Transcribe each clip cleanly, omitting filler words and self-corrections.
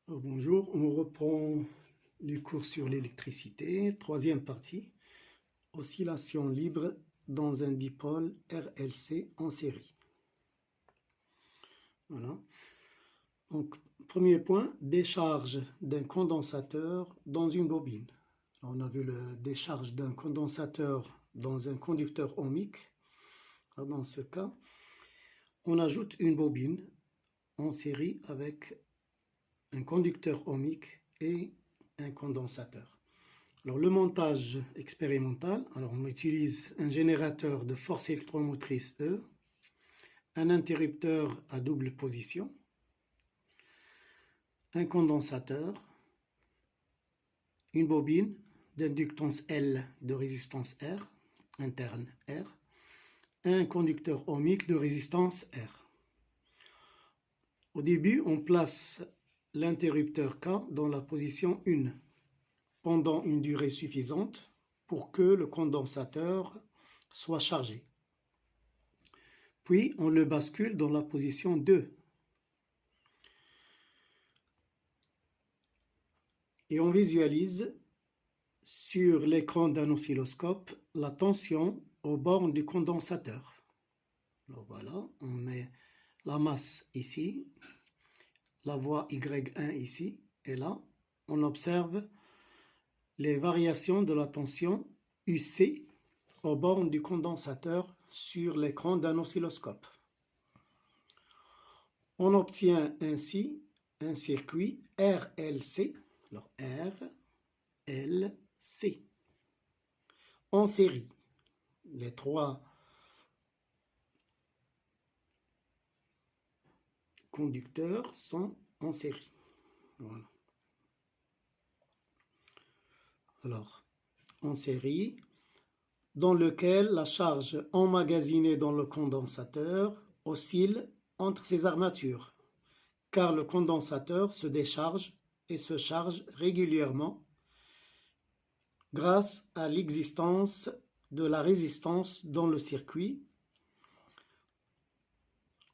Bonjour, on reprend le cours sur l'électricité, troisième partie, oscillation libre dans un dipôle RLC en série. Voilà. Donc, premier point, décharge d'un condensateur dans une bobine. On a vu la décharge d'un condensateur dans un conducteur ohmique. Alors, dans ce cas, on ajoute une bobine en série avec un conducteur ohmique et un condensateur. Alors, le montage expérimental, alors on utilise un générateur de force électromotrice E, un interrupteur à double position, un condensateur, une bobine d'inductance L de résistance R, interne R, un conducteur ohmique de résistance R. Au début, on place l'interrupteur K dans la position 1 pendant une durée suffisante pour que le condensateur soit chargé. Puis, on le bascule dans la position 2. Et on visualise sur l'écran d'un oscilloscope la tension aux bornes du condensateur. Alors voilà, on met la masse ici, la voie Y1 ici, et là, on observe les variations de la tension UC aux bornes du condensateur sur l'écran d'un oscilloscope. On obtient ainsi un circuit RLC, alors RLC, en série. Les trois conducteurs sont en série. Voilà. Alors, en série, dans lequel la charge emmagasinée dans le condensateur oscille entre ses armatures, car le condensateur se décharge et se charge régulièrement grâce à l'existence de la résistance dans le circuit.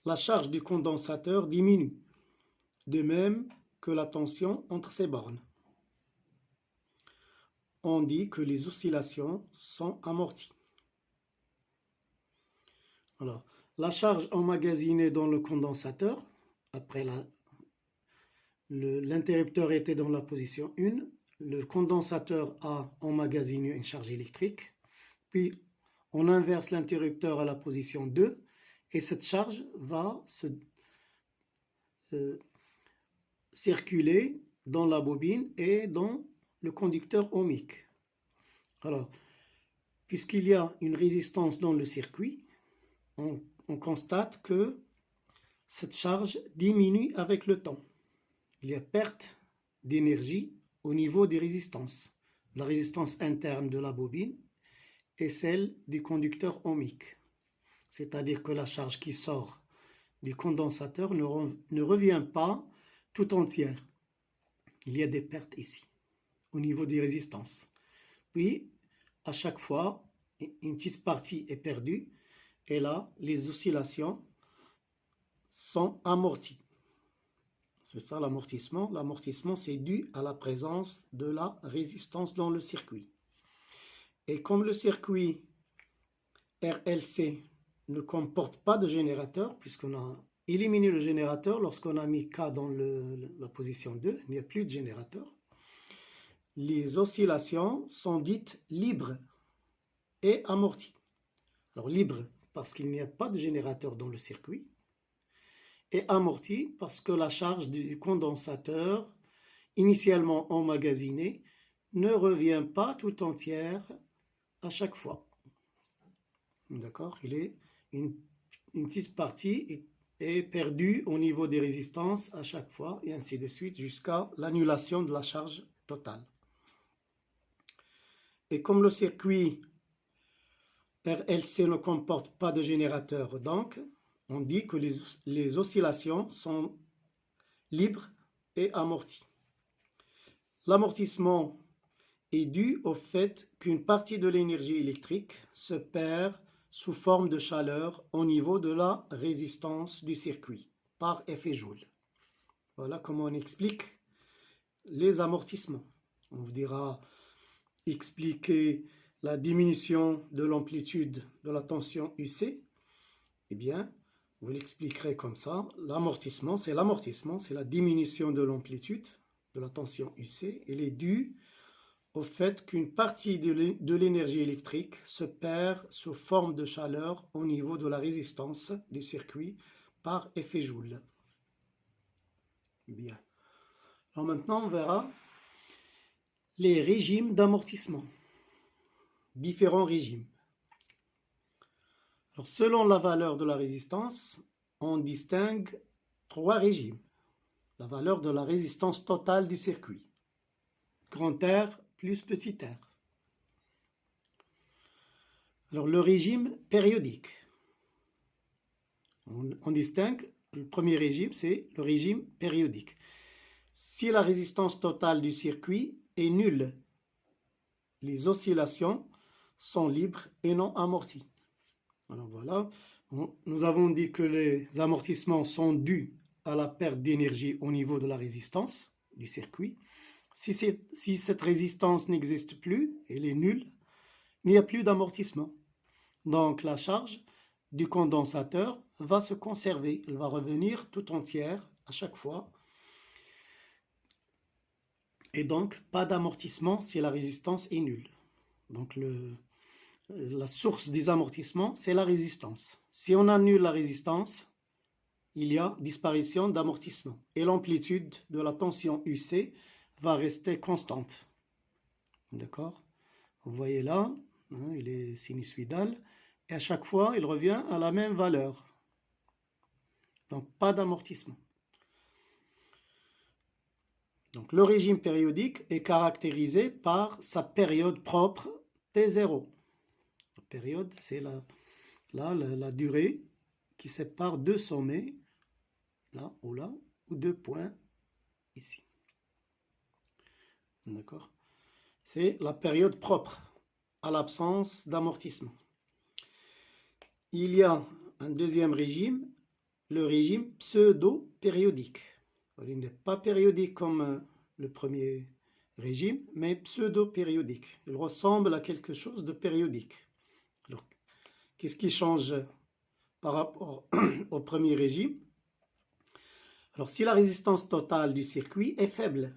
La charge du condensateur diminue, de même que la tension entre ses bornes. On dit que les oscillations sont amorties. Alors, la charge emmagasinée dans le condensateur, après l'interrupteur était dans la position 1, le condensateur a emmagasiné une charge électrique, puis on inverse l'interrupteur à la position 2, et cette charge va circuler dans la bobine et dans le conducteur ohmique. Alors, puisqu'il y a une résistance dans le circuit, on constate que cette charge diminue avec le temps. Il y a perte d'énergie au niveau des résistances, la résistance interne de la bobine et celle du conducteur ohmique. C'est-à-dire que la charge qui sort du condensateur ne revient pas tout entière. Il y a des pertes ici, au niveau des résistances. Puis, à chaque fois, une petite partie est perdue, et là, les oscillations sont amorties. C'est ça l'amortissement. L'amortissement, c'est dû à la présence de la résistance dans le circuit. Et comme le circuit RLC ne comporte pas de générateur, puisqu'on a éliminé le générateur lorsqu'on a mis K dans la position 2, il n'y a plus de générateur. Les oscillations sont dites libres et amorties. Alors libre parce qu'il n'y a pas de générateur dans le circuit, et amorti parce que la charge du condensateur initialement emmagasinée ne revient pas tout entière à chaque fois. D'accord? Il est une petite partie est perdue au niveau des résistances à chaque fois, et ainsi de suite, jusqu'à l'annulation de la charge totale. Et comme le circuit RLC ne comporte pas de générateur, donc, on dit que les oscillations sont libres et amorties. L'amortissement est dû au fait qu'une partie de l'énergie électrique se perd sous forme de chaleur au niveau de la résistance du circuit par effet Joule. Voilà comment on explique les amortissements. On vous dira expliquer la diminution de l'amplitude de la tension UC. Eh bien, vous l'expliquerez comme ça. L'amortissement, c'est la diminution de l'amplitude de la tension UC. Elle est due au fait qu'une partie de l'énergie électrique se perd sous forme de chaleur au niveau de la résistance du circuit par effet Joule. Bien. Alors maintenant, on verra les régimes d'amortissement. Différents régimes. Alors, selon la valeur de la résistance, on distingue 3 régimes. La valeur de la résistance totale du circuit. Grand R plus petit r. Alors, le régime périodique. On distingue, le premier régime, c'est le régime périodique. Si la résistance totale du circuit est nulle, les oscillations sont libres et non amorties. Alors voilà, nous avons dit que les amortissements sont dus à la perte d'énergie au niveau de la résistance du circuit. Si cette résistance n'existe plus, elle est nulle, il n'y a plus d'amortissement. Donc la charge du condensateur va se conserver, elle va revenir tout entière à chaque fois. Et donc pas d'amortissement si la résistance est nulle. Donc la source des amortissements, c'est la résistance. Si on annule la résistance, il y a disparition d'amortissement. Et l'amplitude de la tension UC va rester constante. D'accord? Vous voyez là, hein, il est sinusoïdal. Et à chaque fois, il revient à la même valeur. Donc, pas d'amortissement. Donc, le régime périodique est caractérisé par sa période propre T0. La période, c'est la durée qui sépare deux sommets, là, ou deux points ici. D'accord? C'est la période propre à l'absence d'amortissement. Il y a un deuxième régime, le régime pseudo-périodique. Il n'est pas périodique comme le premier régime, mais pseudo-périodique. Il ressemble à quelque chose de périodique. Alors, qu'est-ce qui change par rapport au premier régime? Alors, si la résistance totale du circuit est faible,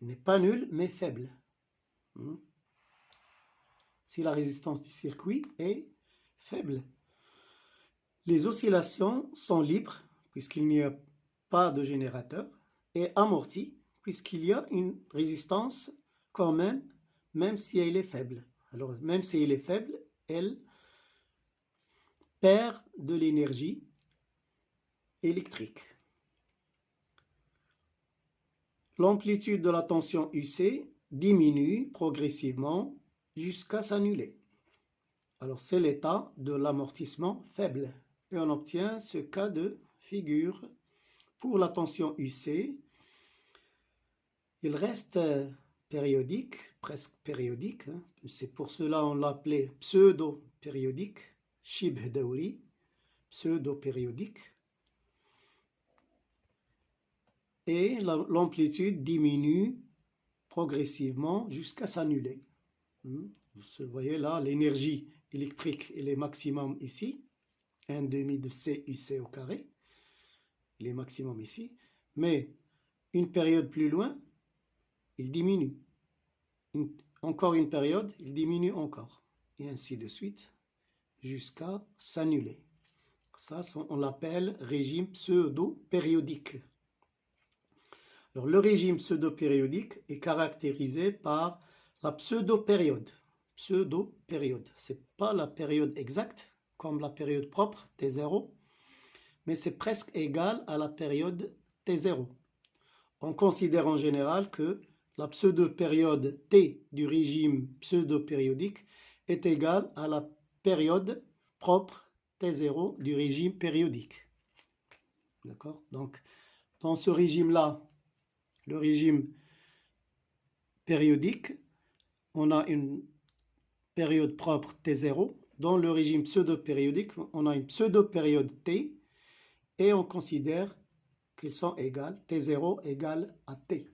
n'est pas nulle, mais faible. Si la résistance du circuit est faible, les oscillations sont libres, puisqu'il n'y a pas de générateur, et amorties, puisqu'il y a une résistance quand même si elle est faible. Alors, même si elle est faible, elle perd de l'énergie électrique. L'amplitude de la tension UC diminue progressivement jusqu'à s'annuler. Alors, c'est l'état de l'amortissement faible. Et on obtient ce cas de figure pour la tension UC. Il reste périodique, presque périodique. C'est pour cela qu'on l'appelait pseudo-périodique, shibh dawri, pseudo-périodique. Et l'amplitude diminue progressivement jusqu'à s'annuler. Vous voyez là, l'énergie électrique, elle est maximum ici. 1/2 de CUC au carré. Il est maximum ici. Mais une période plus loin, il diminue. Encore une période, il diminue encore. Et ainsi de suite, jusqu'à s'annuler. Ça, on l'appelle régime pseudo-périodique. Alors, le régime pseudo-périodique est caractérisé par la pseudo-période. Pseudo-période. Ce n'est pas la période exacte, comme la période propre, T0, mais c'est presque égal à la période T0. On considère en général que la pseudo-période T du régime pseudo-périodique est égale à la période propre T0 du régime périodique. D'accord? Donc, dans ce régime-là, le régime périodique, on a une période propre T0. Dans le régime pseudo-périodique, on a une pseudo-période T et on considère qu'ils sont égales, T0 égale à T.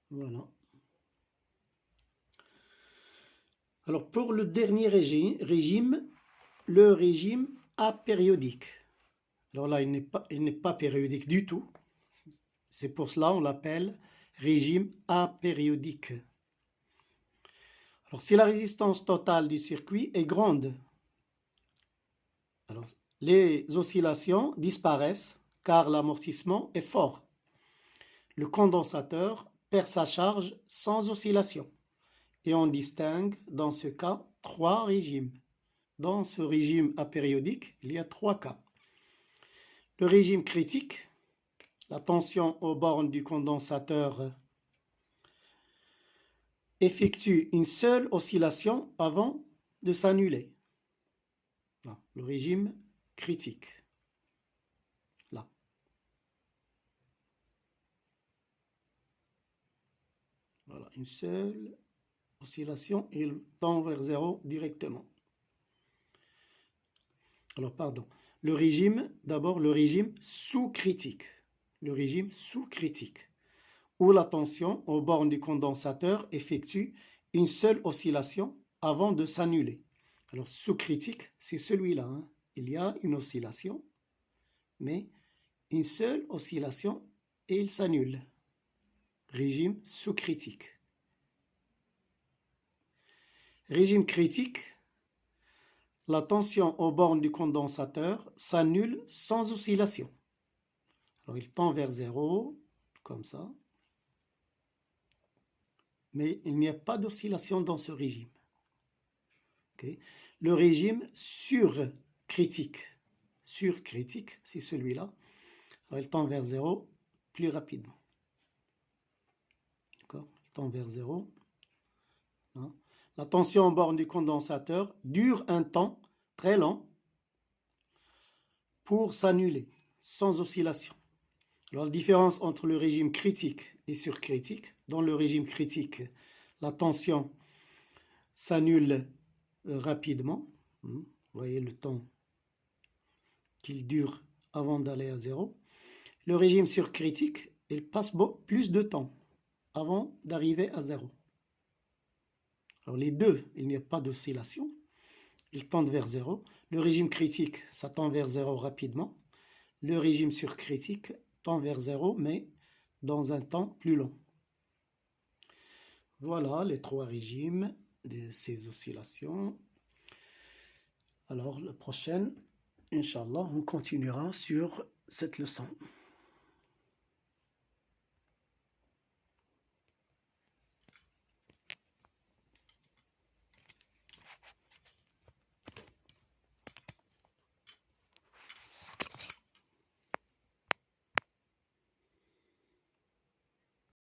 Voilà. Alors pour le dernier régime, le régime apériodique. Alors là, il n'est pas périodique du tout. C'est pour cela qu'on l'appelle régime apériodique. Alors si la résistance totale du circuit est grande, alors les oscillations disparaissent car l'amortissement est fort. Le condensateur perd sa charge sans oscillation. Et on distingue dans ce cas 3 régimes. Dans ce régime apériodique, il y a 3 cas. Le régime critique, la tension aux bornes du condensateur effectue une seule oscillation avant de s'annuler. Le régime critique. Là. Voilà, une seule oscillation et il tend vers 0 directement. Alors, pardon. Le régime, d'abord le régime sous-critique. Le régime sous-critique, où la tension aux bornes du condensateur effectue une seule oscillation avant de s'annuler. Alors, sous-critique, c'est celui-là. Hein. Il y a une oscillation, mais une seule oscillation et il s'annule. Régime sous-critique. Régime critique, la tension aux bornes du condensateur s'annule sans oscillation. Alors, il tend vers 0, comme ça. Mais il n'y a pas d'oscillation dans ce régime. Okay. Le régime surcritique. Surcritique, c'est celui-là. Il tend vers 0 plus rapidement. Il tend vers 0. Hein. La tension en borne du condensateur dure un temps très long pour s'annuler, sans oscillation. Alors, la différence entre le régime critique et surcritique, dans le régime critique, la tension s'annule rapidement. Vous voyez le temps qu'il dure avant d'aller à 0. Le régime surcritique, il passe plus de temps avant d'arriver à 0. Alors les deux, il n'y a pas d'oscillation. Ils tendent vers 0. Le régime critique, ça tend vers 0 rapidement. Le régime surcritique tend vers 0, mais dans un temps plus long. Voilà les 3 régimes de ces oscillations. Alors la prochaine, Inch'Allah, on continuera sur cette leçon.